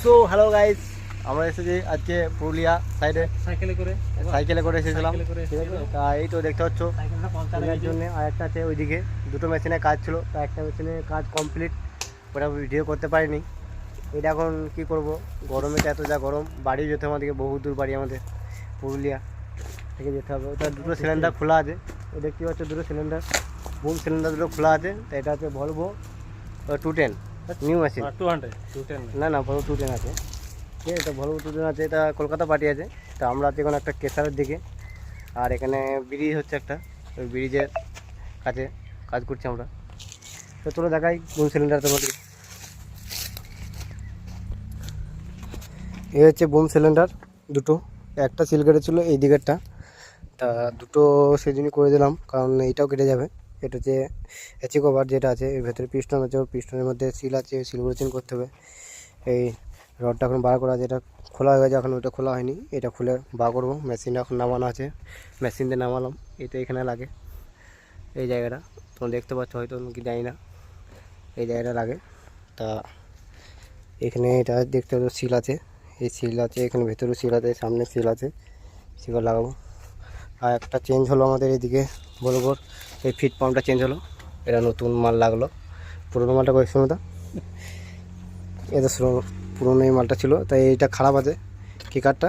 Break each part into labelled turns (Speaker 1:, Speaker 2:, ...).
Speaker 1: So hello guys, আমরা এসেছি আজকে পুরুলিয়া সাইডে সাইকেলে করে এসেছিলাম। ঠিক আছে, তা এই তো দেখতে পাচ্ছ এটার জন্য আর একটা আছে ওইদিকে দুটো মেশিনে কাজ ছিল, তা একটা মেশিনে কাজ কমপ্লিট, ওটা ভিডিও করতে পারিনি। এটা এখন কি করব, গরমে তো এত যা গরম, বাড়ি যেতে আমাদেরকে বহু দূর, বাড়ি আমাদের পুরুলিয়া থেকে যেতে হবে। ওটা দুটো সিলিন্ডার খোলা আছে, ও দেখতে পাচ্ছ দুটো সিলিন্ডার, বুম সিলিন্ডার দুটো খোলা আছে। তা এটা হচ্ছে ভলভো 210 নিউ মেশিন,
Speaker 2: 210
Speaker 1: না না ভলভো 210 আছে। ঠিক আছে, এটা ভলভো 210 আছে, এটা কলকাতা পার্টি আছে। তা আমরা আছি এখন একটা কেসারের দিকে, আর এখানে ব্রিজ হচ্ছে একটা, ওই ব্রিজের কাছে কাজ করছি আমরা। তো চলো দেখাই বুম সিলিন্ডার তোমাদের। এই হচ্ছে বুম সিলিন্ডার দুটো, একটা সিল কেটেছিল এই দিকেরটা, তা দুটো সেজন্যই করে দিলাম, কারণ এইটাও কেটে যাবে। এটা হচ্ছে এচি কভার যেটা আছে, এর ভেতরে পিস্টন আছে, ওর পিস্টনের মধ্যে সিল আছে, সিলগুলো চেঞ্জ করতে হবে। এই রডটা এখন বার করা আছে, এটা খোলা হয়ে গেছে, এখন ওটা খোলা হয়নি, এটা খুলে বার করবো। মেশিনটা এখন নামানো আছে, মেশিন দিয়ে নামালাম। এটা এখানে লাগে এই জায়গাটা, তোমরা দেখতে পাচ্ছ হয়তো কি জানি না, এই জায়গাটা লাগে। তা এখানে এটা দেখতে পাচ্ছ সিল আছে, এই সিল আছে, এখানে ভেতরেও সিল আছে, সামনে সিল আছে, সিল লাগাবো। আর একটা চেঞ্জ হলো আমাদের এদিকে বরাবর, এই ফিট পাম্পটা চেঞ্জ হলো, এটা নতুন মাল লাগলো। পুরোনো মালটা কয়েক সময় এটা পুরোনো এই মালটা ছিল, তাই এইটা খারাপ আছে কিকারটা,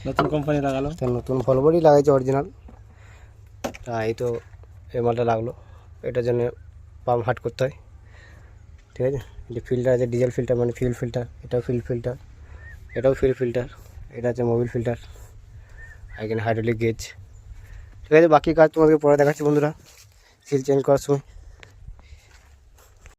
Speaker 2: নতুন কোম্পানি লাগালো,
Speaker 1: তাই নতুন ভলভোরই লাগাইছে অরিজিনাল। তা এই তো এই মালটা লাগলো, এটার জন্য পাম্প হাট করতে হয়। ঠিক আছে, যে ফিল্টার আছে ডিজেল ফিল্টার, মানে ফিউল ফিল্টার, এটাও ফিল ফিল্টার, এটাও ফিল ফিল্টার, এটা হচ্ছে মোবিল ফিল্টার, আর এখানে হাইড্রোলিক গেজ। ঠিক আছে, বাকি কাজ তোমাদেরকে পরে দেখাচ্ছি বন্ধুরা, সিল চেঞ্জ করার সময়।